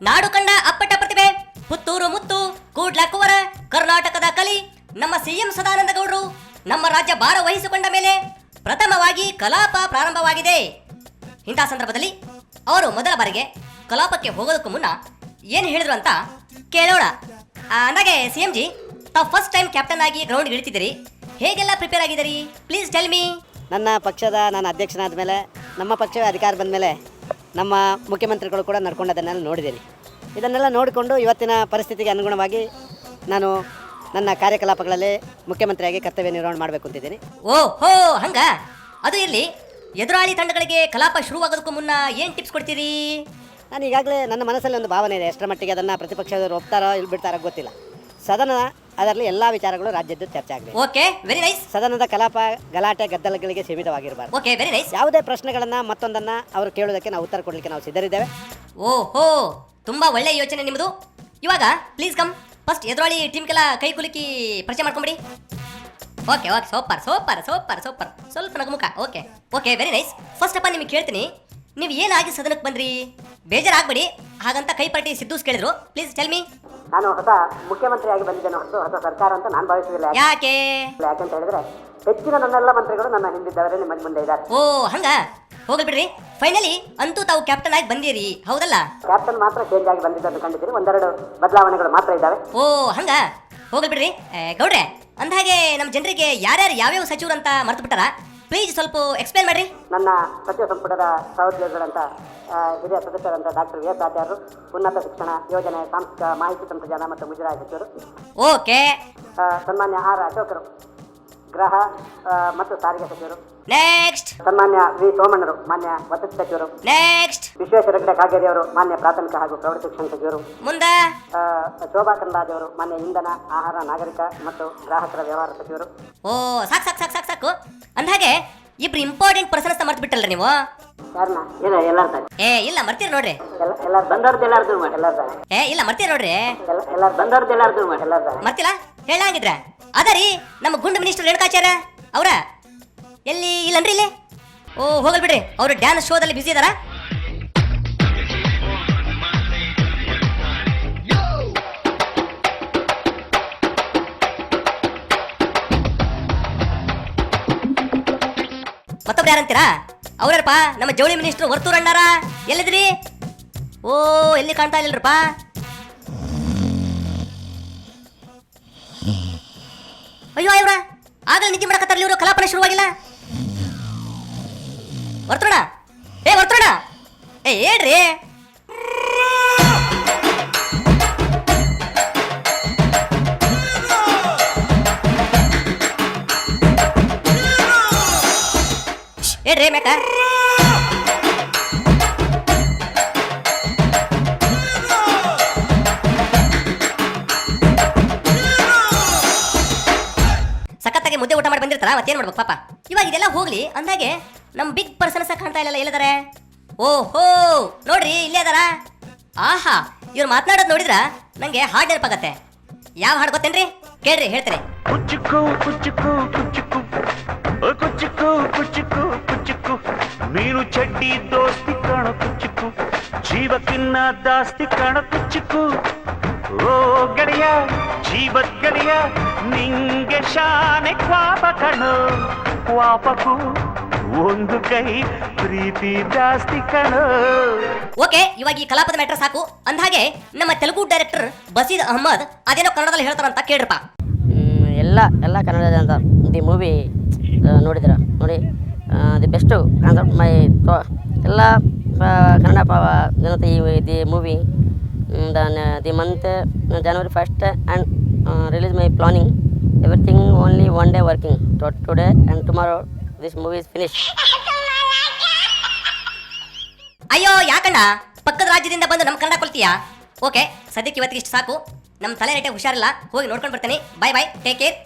ನಾಡು ಕಂಡ ಅಪ್ಪಟ ಪ್ರತಿಭೆ ಪುತ್ತೂರು ಮುತ್ತು ಕೂಡ್ಲ ಕುವರ ಕರ್ನಾಟಕದ ಕಲಿ ನಮ್ಮ ಸಿಎಂ ಸದಾನಂದ ಗೌಡರು ನಮ್ಮ ರಾಜ್ಯ ಭಾರ ವಹಿಸಿಕೊಂಡ ಮೇಲೆ ಪ್ರಥಮವಾಗಿ ಕಲಾಪ ಪ್ರಾರಂಭವಾಗಿದೆ. ಇಂಥ ಸಂದರ್ಭದಲ್ಲಿ ಅವರು ಮೊದಲ ಬಾರಿಗೆ ಕಲಾಪಕ್ಕೆ ಹೋಗೋದಕ್ಕೂ ಮುನ್ನ ಏನು ಹೇಳಿದ್ರು ಅಂತ ಕೇಳೋಣ. ಅಂದಾಗೆ ಸಿಎಂ ಜಿ, ತಾವು ಫಸ್ಟ್ ಟೈಮ್ ಕ್ಯಾಪ್ಟನ್ ಆಗಿ ಗ್ರೌಂಡ್ ಇಳಿತಿದ್ದೀರಿ, ಹೇಗೆಲ್ಲ ಪ್ರಿಪೇರ್ ಆಗಿದ್ದೀರಿ? Please tell me. ನಾನು ಅಧ್ಯಕ್ಷನಾದ ಮೇಲೆ, ನಮ್ಮ ಪಕ್ಷವೇ ಅಧಿಕಾರ ಬಂದ ಮೇಲೆ ನಮ್ಮ ಮುಖ್ಯಮಂತ್ರಿಗಳು ಕೂಡ ನಡ್ಕೊಂಡದನ್ನೆಲ್ಲ ನೋಡಿದ್ದೀನಿ. ಇದನ್ನೆಲ್ಲ ನೋಡಿಕೊಂಡು ಇವತ್ತಿನ ಪರಿಸ್ಥಿತಿಗೆ ಅನುಗುಣವಾಗಿ ನಾನು ನನ್ನ ಕಾರ್ಯಕಲಾಪಗಳಲ್ಲಿ ಮುಖ್ಯಮಂತ್ರಿಯಾಗಿ ಕರ್ತವ್ಯ ನಿರ್ವಹಣೆ ಮಾಡಬೇಕು ಅಂತಿದ್ದೀನಿ. ಓಹೋ, ಹಂಗ. ಅದು ಇರಲಿ, ಎದುರಾಳಿ ತಂಡಗಳಿಗೆ ಕಲಾಪ ಶುರುವಾಗೋದಕ್ಕೂ ಮುನ್ನ ಏನು ಟಿಪ್ಸ್ ಕೊಡ್ತೀರಿ? ನಾನು ಈಗಾಗಲೇ ನನ್ನ ಮನಸ್ಸಲ್ಲಿ ಒಂದು ಭಾವನೆ ಇದೆ. ಎಷ್ಟರ ಮಟ್ಟಿಗೆ ಅದನ್ನು ಪ್ರತಿಪಕ್ಷದವರು ಒಪ್ತಾರೋ ಇಲ್ಲಿ ಬಿಡ್ತಾರೋ ಗೊತ್ತಿಲ್ಲ. ಸದನ ಅದರಲ್ಲಿ ಎಲ್ಲ ವಿಚಾರಗಳು ರಾಜ್ಯದ್ದು ಚರ್ಚೆ ಆಗಬೇಕು. Okay, very nice. ಸದನದ ಕಲಾಪ ಗಲಾಟೆ ಗದ್ದಲಗಳಿಗೆ ಸೀಮಿತವಾಗಿರಬಾರ್ದು. Okay, very nice. ಯಾವುದೇ ಪ್ರಶ್ನೆಗಳನ್ನು ಮತ್ತೊಂದನ್ನು ಅವರು ಕೇಳೋದಕ್ಕೆ ನಾವು ಉತ್ತರ ಕೊಡಲಿಕ್ಕೆ ನಾವು ಸಿದ್ಧರಿದ್ದೇವೆ. ಓಹೋ, ತುಂಬಾ ಒಳ್ಳೆ ಯೋಚನೆ ನಿಮ್ಮದು. ಇವಾಗ ಪ್ಲೀಸ್ ಕಮ್, ಫಸ್ಟ್ ಎದುರಾಳಿ ಟೀಮ್ಗೆಲ್ಲ ಕೈ ಕುಲುಕಿ ಪರಿಚಯ ಮಾಡ್ಕೊಂಬಿಡಿ. Okay okay, super super super super. ಸ್ವಲ್ಪ ನಗುಮುಖ. Okay okay, very nice. First ಅಪ್ಪ ನಿಮಗೆ ಕೇಳ್ತೀನಿ, ನೀವು ಏನಾಗಿ ಸದನಕ್ಕೆ ಬಂದ್ರಿ? ಬೇಜಾರಾಗ್ಬೇಡಿ, ಹಾಗಂತ ಕೈ ಪಾರ್ಟಿ ಸಿದ್ದೂಸ್ ಕೇಳಿದ್ರು. Please tell me. ನಾನು ಹೊಸ ಮುಖ್ಯಮಂತ್ರಿಯಾಗಿ ಬಂದಿದ್ದೇನೆ ಹೊರತು ಹೊಸ ಸರ್ಕಾರ ಅಂತ ನಾನು ಭಾವಿಸುವುದಿಲ್ಲ. ಯಾಕೆ? ಯಾಕಂತ ಹೇಳಿದ್ರೆ ಹೆಚ್ಚಿನ ನನ್ನೆಲ್ಲ ಮಂತ್ರಿಗಳು ನನ್ನ ಹಿಂದಿದ್ದವರೇ ನಿಮ್ಮ ಮುಂದೆ ಇದ್ದಾರೆ. ಓ, ಹಂಗ. ಹೋಗಲ್ ಬಿಡ್ರಿ, ಫೈನಲಿ ಅಂತೂ ತಾವು ಕ್ಯಾಪ್ಟನ್ ಆಗಿ ಬಂದಿರಿ, ಹೌದಲ್ಲ? ಕ್ಯಾಪ್ಟನ್ ಮಾತ್ರ ಚೇಂಜ್ ಆಗಿ ಬಂದಿದ್ದನ್ನು ಕಂಡಿದ್ದೀರಿ. ಒಂದೆರಡು ಬದಲಾವಣೆಗಳು ಮಾತ್ರ ಇದ್ದಾವೆ. ಓ, ಹಂಗ. ಹೋಗಲ್ ಬಿಡ್ರಿ. ಗೌಡ್ರೆ, ಅಂದಹಾಗೆ ನಮ್ಮ ಜನರಿಗೆ ಯಾರ್ಯಾರು ಯಾವ್ಯಾವ ಸಚಿವರು ಅಂತ ಮರ್ತು ಬಿಟ್ಟಾರ? ಪ್ಲೀಸ್ ಸ್ವಲ್ಪ ಎಕ್ಸ್ಪ್ಲೇನ್ ಮಾಡ್ರಿ. ನನ್ನ ಸಚಿವ ಸಂಪುಟದ ಸಹೋದ್ಯೋಗಿಗಳಂತ ಹಿರಿಯ ಸದಸ್ಯರಂತ ಡಾಕ್ಟರ್ ವಿ ಎಸ್ ಆಚಾರ್ಯರು, ಉನ್ನತ ಶಿಕ್ಷಣ ಯೋಜನೆ, ಸಾಂಸ್ಕೃತಿಕ ಮಾಹಿತಿ ತಂತ್ರಜ್ಞಾನ ಮತ್ತು ಮುಜರಾಯಿ ಸಚಿವರು. ಓಕೆ. ಸನ್ಮಾನ್ಯ ಆರ್ ಅಶೋಕರು, ಗೃಹ ಮತ್ತು ಸಾರಿಗೆ ಸಚಿವರು. ನೆಕ್ಸ್ಟ್. ಸನ್ಮಾನ್ಯ ವಿ ಸೋಮಣ್ಣರು, ಮಾನ್ಯ ವಸತಿ ಸಚಿವರು. ನೆಕ್ಸ್ಟ್. ವಿಶ್ವೇಶ್ವರ ಹೆಗಡೆ ಕಾಗೇರಿ ಅವರು, ಮಾನ್ಯ ಪ್ರಾಥಮಿಕ ಹಾಗೂ ಪ್ರೌಢ ಶಿಕ್ಷಣ ಸಚಿವರು. ಮುಂದೆ ಶೋಭಾ ಕರಂದ್ಲಾಜೆ ಅವರು, ಮಾನ್ಯ ಇಂಧನ, ಆಹಾರ, ನಾಗರಿಕ ಮತ್ತು ಗ್ರಾಹಕರ ವ್ಯವಹಾರ ಸಚಿವರು. ಓ, ಸಾಕು ಸಾಕು ಸಾಕು ಸಾಕು ಸಾಕು. ಅಂದಹಾಗೆ ಇಬ್ರು ಇಂಪಾರ್ಟೆಂಟ್ ಪರ್ಸನ್ಸ್ ಮರ್ತು ನೀವು. ಯಾರನ್ನ? ಇಲ್ಲ, ಎಲ್ಲಾರ ಏ ಇಲ್ಲ, ಮರ್ತೀರಿ ನೋಡ್ರಿ. ಎಲ್ಲ ಬಂದವ್ರದ್ದು ಎಲ್ಲಾರ್ದು ಮಾಡಿ ಎಲ್ಲಾರ್ದು. ಏ ಇಲ್ಲ, ಮರ್ತೀರಿ ನೋಡ್ರಿ. ಎಲ್ಲ ಬಂದವ್ರದ್ದು ಎಲ್ಲಾರ್ದು ಮಾಡಿ ಎಲ್ಲಾರ್ದು. ಮರ್ತಿಲ್ಲ? ಹೇಳಂಗಿದ್ರ ಅದರಿ ನಮ್ಮ ಗುಂಡು ಮಿನಿಸ್ಟರ್ ರೇಣುಕಾಚಾರ್ಯ ಅವರ ಎಲ್ಲಿ ಇಲ್ಲನ್ರಿ ಇಲ್ಲಿ? ಓ, ಹೋಗಲ್ ಬಿಡ್ರಿ, ಅವರು ಡ್ಯಾನ್ಸ್ ಶೋದಲ್ಲಿ ಬಿಸಿ ಇದಾರ. ಮತ್ತೊಬ್ರು ಯಾರಂತೀರಾ? ಅವ್ರಪ್ಪ ನಮ್ಮ ಜವಳಿ ಮಿನಿಸ್ಟರ್ ವರ್ತೂರ್ ಅಣ್ಣಾರ. ಎಲ್ಲಿದ್ರಿ? ಓ, ಎಲ್ಲಿ ಕಾಣ್ತಾ ಇಲ್ಲರಪ್ಪ. ಅಯ್ಯೋ, ಇವ್ರ ಆಗಲೇ ನಿದ್ದೆ ಮಾಡಕತ್ತಾರಲ್ಲ ಇವರು, ಕಲಾಪನ ಶುರುವಾಗಿಲ್ಲ. ವರ್ತೂರಣ, ಏ ವರ್ತೂರಣ, ಏ ಹೇಳ್ರಿ. ಹೇಳ್ರಿ ಮೇಕ. ಸಖತ್ತಾಗಿ ಮುದ್ದೆ ಊಟ ಮಾಡಿ ಬಂದಿರ್ತಾರ, ಮತ್ತೇನ್ ಮಾಡ್ಬೇಕು ಪಾಪ. ಇವಾಗ ಇದೆಲ್ಲ ಹೋಗ್ಲಿ, ಅಂದಾಗೆ ನಮ್ ಬಿಗ್ ಪರ್ಸನ್ಸ್ ಕಾಣ್ತಾ ಇಲ್ಲ, ಎಲ್ಲದಾರೆ? ಓಹೋ, ನೋಡ್ರಿ, ಇಲ್ಲೇ ಅದಾರ. ಆಹಾ, ಇವ್ರು ಮಾತನಾಡೋದು ನೋಡಿದ್ರ ನಂಗೆ ಹಾಡ್ ನೆನಪಾಗತ್ತೆ. ಯಾವ ಹಾಡು ಗೊತ್ತೇನ್ರಿ? ಕೇಳ್ರಿ, ಹೇಳ್ತಾರೆ. ಕುಚ್ಚುಕು ಕುಚ್ಚುಕು ಕುಚ್ಚುಕು ಕುಚ್ಚುಕು ಕುಚ್ಚುಕು ಕುಚ್ಚುಕು ಮೀನು ಚಡ್ಡಿ ದೋಸ್ತಿ ಕಾಣ ಕುಚ್ಚುಕು ಜೀವಕ್ಕಿನ್ನ ದಾಸ್ತಿ ಕಾಣ ಕುಚ್ಚುಕು. ಓ ಗೆಳೆಯ, ಜೀವದ್ ಗೆಳೆಯ, ನಿಂಗೆ ಶಾನೆ ಕ್ವಾಪ ಕಣೋ, ಕ್ವಾಪಕು ಒಂದು ಕೈ ಪ್ರೀತಿ ಜಾಸ್ತಿ ಕಣೋ. ಓಕೆ, ಇವಾಗ ಈ ಕಲಾಪದ ಮ್ಯಾಟ್ರ್ ಸಾಕು. ಅಂದಹಾಗೆ ನಮ್ಮ ತೆಲುಗು ಡೈರೆಕ್ಟರ್ ಬಸೀರ್ ಅಹಮದ್ ಅದೇನೋ ಕನ್ನಡದಲ್ಲಿ ಹೇಳ್ತಾರಂತ ಕೇಳ್ರಪ್ಪ. ಎಲ್ಲ ಕನ್ನಡದ ಅಂತ ದಿ ಮೂವಿ ನೋಡಿದ್ರ ನೋಡಿ, ದಿ ಬೆಸ್ಟು ಕಾನ್ಸೆಪ್ಟ್ ಮೈ ಎಲ್ಲ ಕನ್ನಡ ಜನತೆ the movie the month January 1st and release my planning everything only one day working today and tomorrow this movie is finished. ಅಯ್ಯೋ, ಯಾಕಣ್ಣ ಪಕ್ಕದ ರಾಜ್ಯದಿಂದ ಬಂದು ನಮ್ಮ ಕನ್ನಡ ಕೊಲ್ತೀಯಾ? ಓಕೆ, ಸದ್ಯಕ್ಕೆ ಇವತ್ತಿಗೆ ಇಷ್ಟು ಸಾಕು. ನಮ್ಮ ತಲೆ ರೇಟೆ ಹುಷಾರಿಲ್ಲ, ಹೋಗಿ ನೋಡ್ಕೊಂಡು ಬರ್ತೀನಿ. Bye bye, take care.